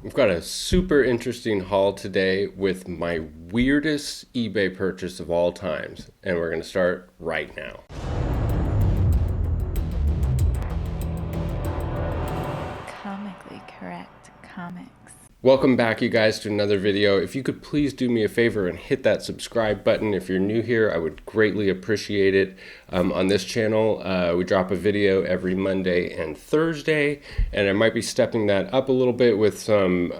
We've got a super interesting haul today with my weirdest eBay purchase of all times, and we're going to start right now. Comically correct comics. Welcome back, you guys, to another video. If you could please do me a favor and hit that subscribe button. If you're new here, I would greatly appreciate it. On this channel, we drop a video every Monday and Thursday, and I might be stepping that up a little bit with some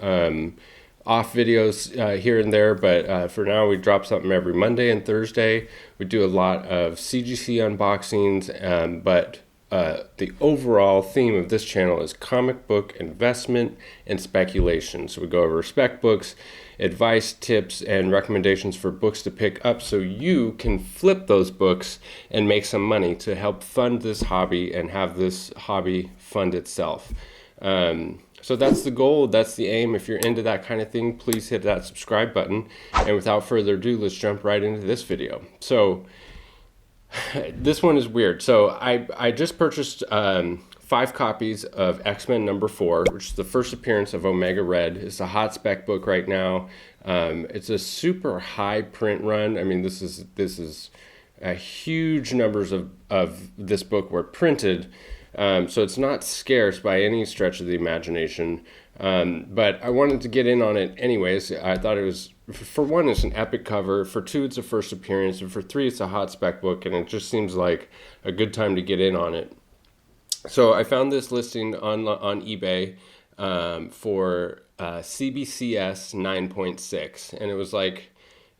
off videos here and there, but for now we drop something every Monday and Thursday. We do a lot of CGC unboxings, but the overall theme of this channel is comic book investment and speculation. So we go over spec books, advice, tips, and recommendations for books to pick up so you can flip those books and make some money to help fund this hobby and have this hobby fund itself. So that's the goal, that's the aim. If you're into that kind of thing, please hit that subscribe button. And without further ado, let's jump right into this video. So this one is weird. So I just purchased 5 copies of X-Men #4, which is the first appearance of Omega Red. It's a hot spec book right now. It's a super high print run. I mean, this is a huge numbers of this book were printed. So it's not scarce by any stretch of the imagination. But I wanted to get in on it anyways. I thought it was, for one, it's an epic cover. For two, it's a first appearance. And for three, it's a hot spec book. And it just seems like a good time to get in on it. So I found this listing on eBay for CBCS 9.6. And it was like,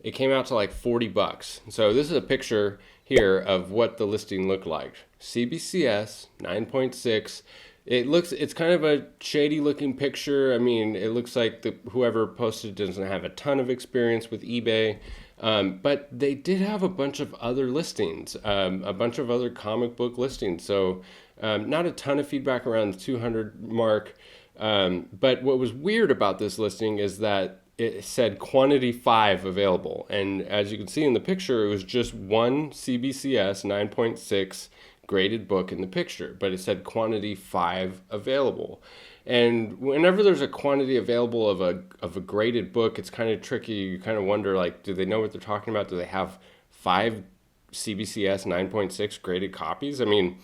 it came out to like $40. So this is a picture here of what the listing looked like. CBCS 9.6. It's kind of a shady looking picture. I mean, it looks like whoever posted doesn't have a ton of experience with eBay. But they did have a bunch of other listings, a bunch of other comic book listings. So not a ton of feedback around the 200 mark. But what was weird about this listing is that it said quantity 5 available. And as you can see in the picture, it was just one CBCS 9.6 graded book in the picture, but it said quantity 5 available. And whenever there's a quantity available of a graded book, it's kind of tricky. You kind of wonder, like, do they know what they're talking about? Do they have 5 CBCS 9.6 graded copies? I mean,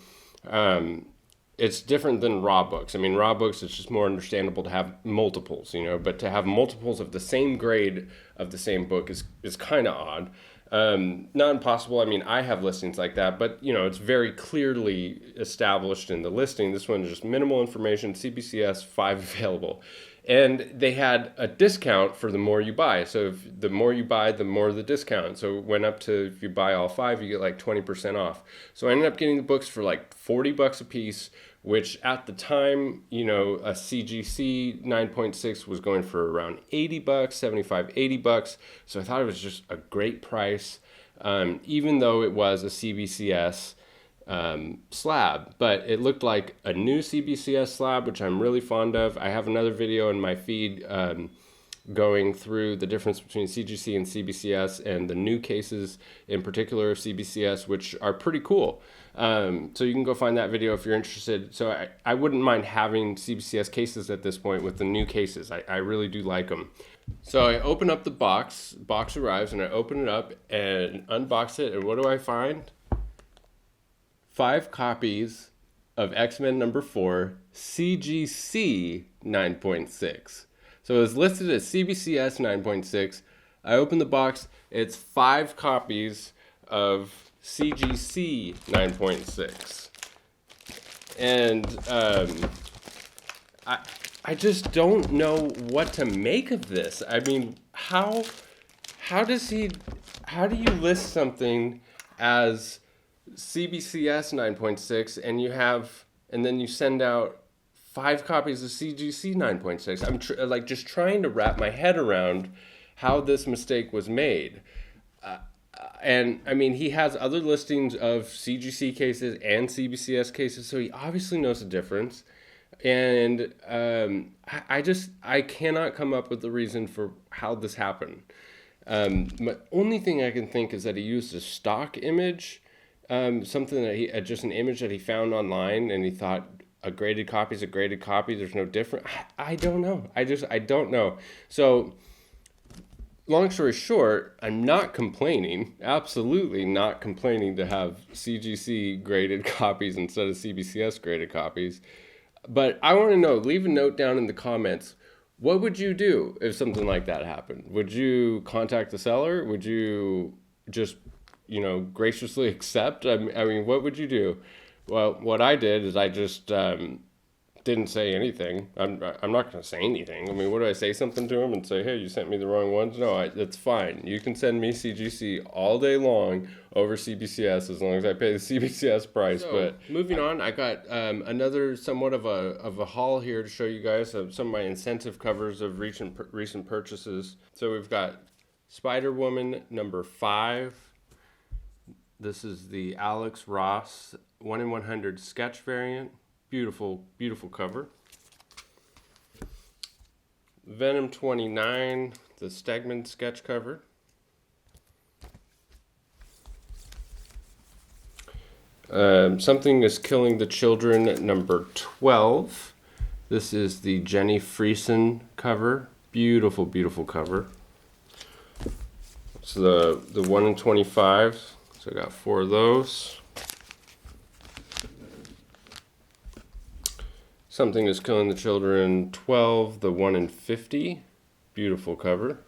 it's different than raw books. I mean, raw books, it's just more understandable to have multiples, but to have multiples of the same grade of the same book is kind of odd. Not impossible. I mean, I have listings like that, but it's very clearly established in the listing. This one is just minimal information, CBCS 5 available. And they had a discount for the more you buy. So if the more you buy, the more the discount. So it went up to, if you buy all 5, you get like 20% off. So I ended up getting the books for like $40 a piece, which at the time, a CGC 9.6 was going for around $80, 75, $80. So I thought it was just a great price, even though it was a CBCS slab, but it looked like a new CBCS slab, which I'm really fond of. I have another video in my feed going through the difference between CGC and CBCS and the new cases in particular of CBCS, which are pretty cool. So you can go find that video if you're interested. So I wouldn't mind having CBCS cases at this point with the new cases. I really do like them. So I open up the box arrives, and I open it up and unbox it, and what do I find? 5 copies of X-Men #4 CGC 9.6. So it was listed as CBCS 9.6. I open the box, it's 5 copies of CGC 9.6. And I just don't know what to make of this. I mean, how do you list something as CBCS 9.6 and then you send out 5 copies of CGC 9.6. I'm just trying to wrap my head around how this mistake was made. And I mean, he has other listings of CGC cases and CBCS cases, so he obviously knows the difference. And I cannot come up with the reason for how this happened. My only thing I can think is that he used a stock image, something that just an image that he found online, and he thought a graded copy is a graded copy. There's no different. I don't know. I don't know. So long story short, I'm not complaining, absolutely not complaining to have CGC graded copies instead of CBCS graded copies. But I want to know, leave a note down in the comments. What would you do if something like that happened? Would you contact the seller? Would you just, graciously accept? I mean, what would you do? Well, what I did is I just didn't say anything. I'm not going to say anything. I mean, what do I say something to him and say, hey, you sent me the wrong ones? No, that's fine. You can send me CGC all day long over CBCS as long as I pay the CBCS price. So, but moving on, I got another somewhat of a haul here to show you guys of some of my incentive covers of recent purchases. So we've got Spider-Woman number 5. This is the Alex Ross 1 in 100 sketch variant. Beautiful, beautiful cover. Venom 29, the Stegman sketch cover. Something is Killing the Children, number 12. This is the Jenny Friesen cover. Beautiful, beautiful cover. It's the 1 in 25. So I got 4 of those. Something is Killing the Children 12, the 1 in 50. Beautiful cover.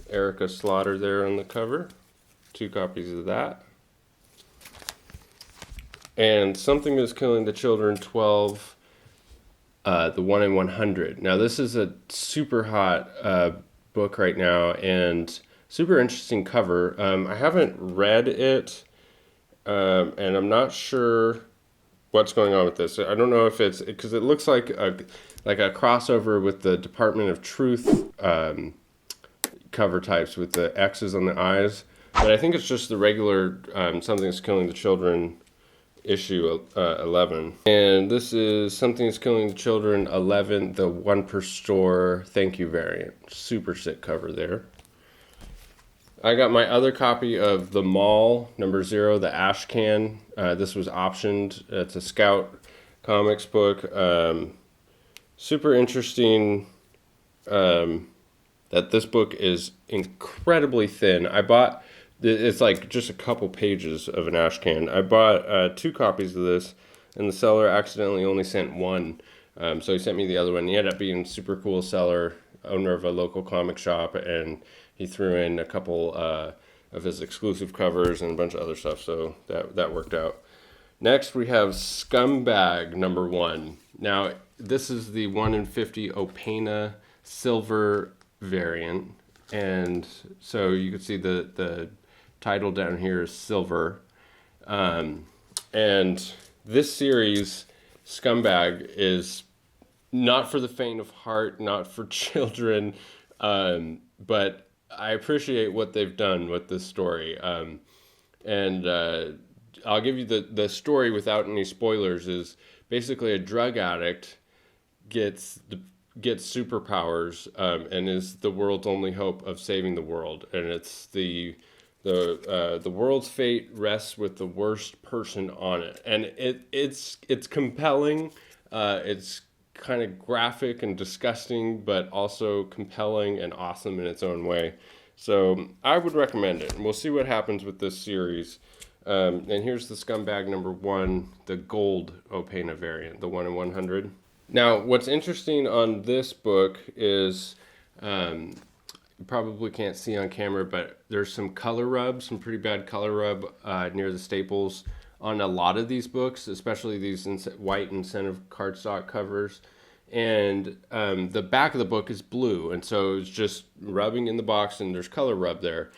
Erica Slaughter there on the cover. 2 copies of that. And Something is Killing the Children 12, the 1 in 100. Now this is a super hot book right now and super interesting cover. I haven't read it and I'm not sure what's going on with this. I don't know if it's because it looks like a crossover with the Department of Truth cover types with the X's on the eyes, but I think it's just the regular Something's Killing the Children issue 11. And this is Something's Killing the Children 11, the 1 per store thank you variant. Super sick cover there. I got my other copy of The Mall, number 0, the Ash Can. This was optioned. It's a Scout Comics book. Super interesting that this book is incredibly thin. It's like just a couple pages of an Ash Can. I bought 2 copies of this, and the seller accidentally only sent 1. So he sent me the other one. He ended up being a super cool seller, owner of a local comic shop, and he threw in a couple of his exclusive covers and a bunch of other stuff, so that worked out. Next, we have Scumbag number 1. Now, this is the 1 in 50 Opena silver variant, and so you can see the title down here is silver. And this series, Scumbag, is not for the faint of heart, not for children, but I appreciate what they've done with this story. And I'll give you the story without any spoilers. Is basically a drug addict gets superpowers and is the world's only hope of saving the world. And it's the world's fate rests with the worst person on it. And it's compelling. It's kind of graphic and disgusting, but also compelling and awesome in its own way. So I would recommend it, and we'll see what happens with this series. And here's the Scumbag number 1, the gold Opena variant, the 1 in 100. Now, what's interesting on this book is, you probably can't see on camera, but there's some color rub, some pretty bad color rub near the staples on a lot of these books, especially these white incentive cardstock covers. And the back of the book is blue, and so it's just rubbing in the box, and there's color rub there.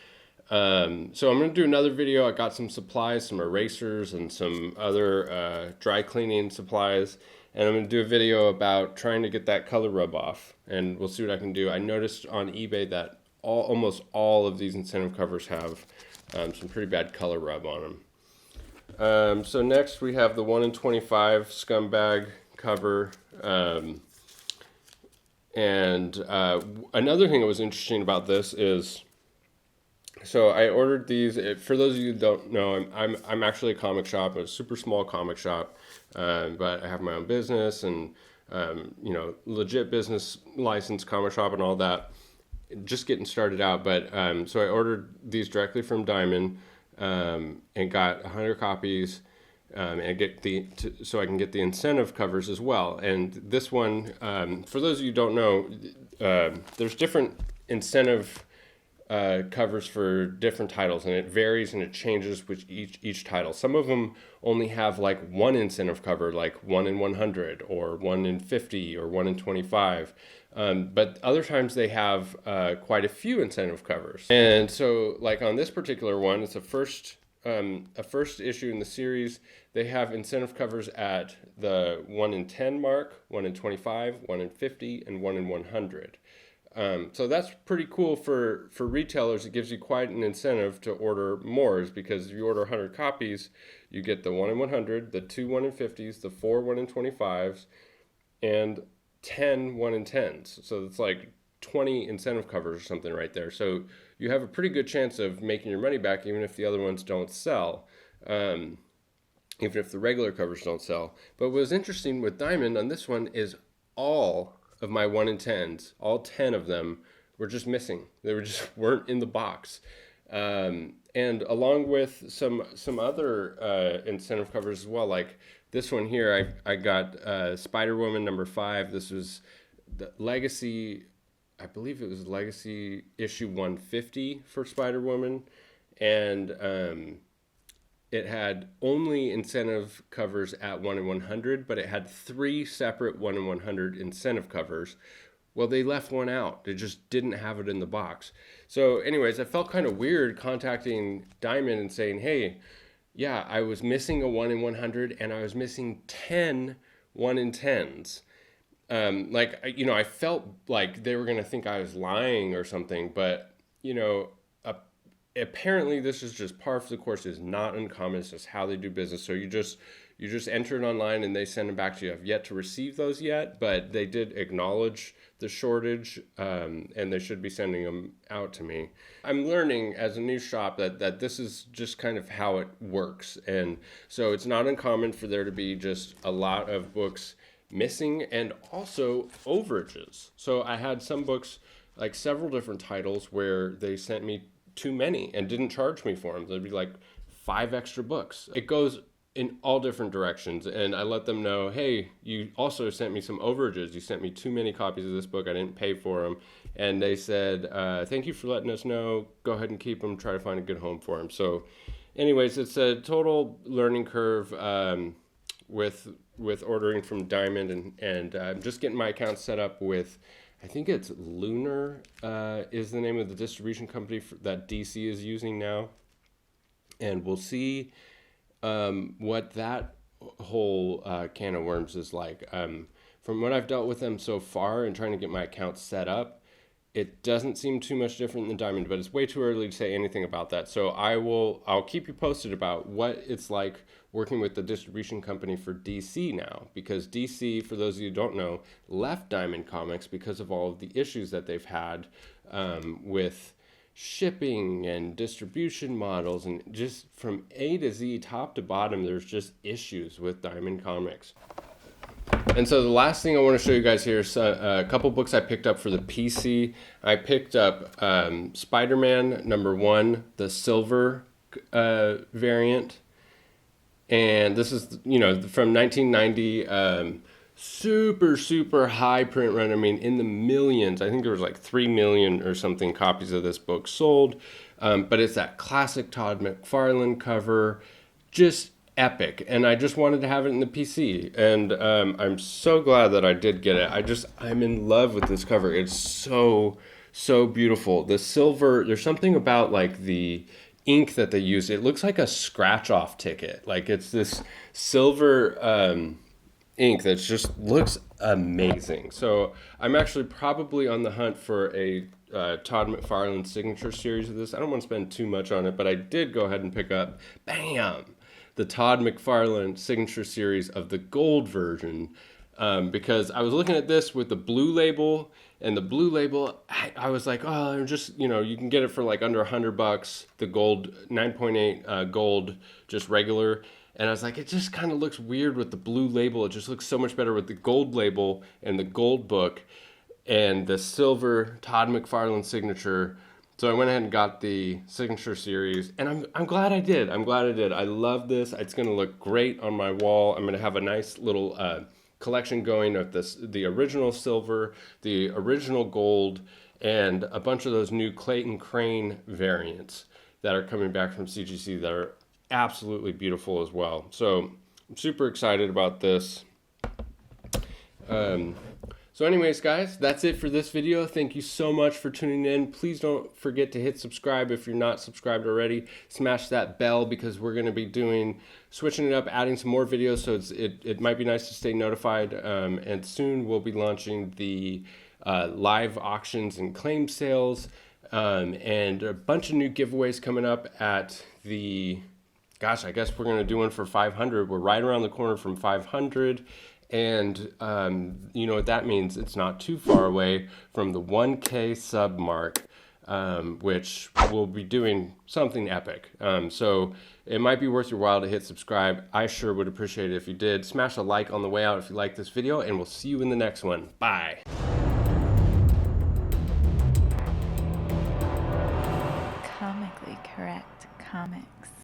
So I'm going to do another video. I got some supplies, some erasers, and some other dry cleaning supplies, and I'm going to do a video about trying to get that color rub off, and we'll see what I can do. I noticed on eBay that almost all of these incentive covers have some pretty bad color rub on them. So next we have the 1 in 25 Scumbag cover. And another thing that was interesting about this is So I ordered these. For those of you who don't know, I'm actually a comic shop, a super small comic shop, but I have my own business and legit business license comic shop and all that. Just getting started out, but so I ordered these directly from Diamond and got 100 copies. And so I can get the incentive covers as well. And this one, for those of you who don't know, there's different incentive covers for different titles, and it varies and it changes with each title. Some of them only have like one incentive cover, like 1 in 100 or 1 in 50 or 1 in 25. But other times they have quite a few incentive covers. And so like on this particular one, it's a first issue in the series. They have incentive covers at the 1 in 10 mark, 1 in 25, 1 in 50, and 1 in 100. So that's pretty cool for retailers. It gives you quite an incentive to order more, because if you order 100 copies, you get the 1 in 100, the 2 1 in 50s, the 4 1 in 25s, and 10 1 in 10s. So it's like 20 incentive covers or something right there. So you have a pretty good chance of making your money back, even if the other ones don't sell, even if the regular covers don't sell. But what was interesting with Diamond on this one is all of my 1 in 10s, all 10 of them were just missing. They weren't in the box. And along with some other incentive covers as well, like this one here, I got Spider-Woman number 5. This was the Legacy, I believe it was Legacy issue 150 for Spider-Woman. And it had only incentive covers at 1 in 100, but it had 3 separate 1 in 100 incentive covers. Well, they left one out. They just didn't have it in the box. So anyways, I felt kind of weird contacting Diamond and saying, hey, yeah, I was missing a 1 in 100 and I was missing 10 1 in 10s. I felt like they were going to think I was lying or something, but, apparently this is just par for the course. Is not uncommon. It's just how they do business. So you just enter it online and they send them back to you. I've yet to receive those yet, but they did acknowledge the shortage, and they should be sending them out to me. I'm learning as a new shop that this is just kind of how it works. And so it's not uncommon for there to be just a lot of books missing and also overages. So I had some books, like several different titles, where they sent me too many and didn't charge me for them. There'd be like 5 extra books. It goes in all different directions, and I let them know, hey, you also sent me some overages. You sent me too many copies of this book. I didn't pay for them. And they said, thank you for letting us know. Go ahead and keep them. Try to find a good home for them. So anyways, it's a total learning curve with ordering from Diamond, and I'm just getting my account set up with, I think it's Lunar is the name of the distribution company that DC is using now. And we'll see what that whole can of worms is like. From what I've dealt with them so far and trying to get my account set up, it doesn't seem too much different than Diamond, but it's way too early to say anything about that. So I'll keep you posted about what it's like working with the distribution company for DC now, because DC, for those of you who don't know, left Diamond Comics because of all of the issues that they've had with shipping and distribution models, and just from A to Z, top to bottom, there's just issues with Diamond Comics. And so the last thing I want to show you guys here is a couple books I picked up for the PC. I picked up Spider-Man number 1, the silver variant. And this is, from 1990, super high print run. I mean, in the millions. I think there was like 3 million or something copies of this book sold. But it's that classic Todd McFarlane cover, just epic. And I just wanted to have it in the PC. And I'm so glad that I did get it. I'm in love with this cover. It's so beautiful. The silver, there's something about like the ink that they use. It looks like a scratch off ticket. Like it's this silver ink that just looks amazing. So I'm actually probably on the hunt for a Todd McFarlane signature series of this. I don't want to spend too much on it, but I did go ahead and pick up, bam, the Todd McFarlane signature series of the gold version because I was looking at this with the blue label, and the blue label, I was like, oh, just, you know, you can get it for like under $100, the gold, 9.8 gold, just regular. And I was like, it just kind of looks weird with the blue label. It just looks so much better with the gold label and the gold book and the silver Todd McFarlane signature. So I went ahead and got the signature series, and I'm glad I did. I'm glad I did. I love this. It's going to look great on my wall. I'm going to have a nice little collection going of the original silver, the original gold, and a bunch of those new Clayton Crane variants that are coming back from CGC that are absolutely beautiful as well. So I'm super excited about this. So anyways, guys, that's it for this video. Thank you so much for tuning in. Please don't forget to hit subscribe if you're not subscribed already. Smash that bell because we're going to be switching it up, adding some more videos, so it might be nice to stay notified. And soon we'll be launching the live auctions and claim sales, and a bunch of new giveaways coming up at the... Gosh, I guess we're going to do one for 500. We're right around the corner from 500. And you know what that means? It's not too far away from the 1K sub mark, which we'll be doing something epic. So it might be worth your while to hit subscribe. I sure would appreciate it if you did. Smash a like on the way out if you like this video, and we'll see you in the next one. Bye.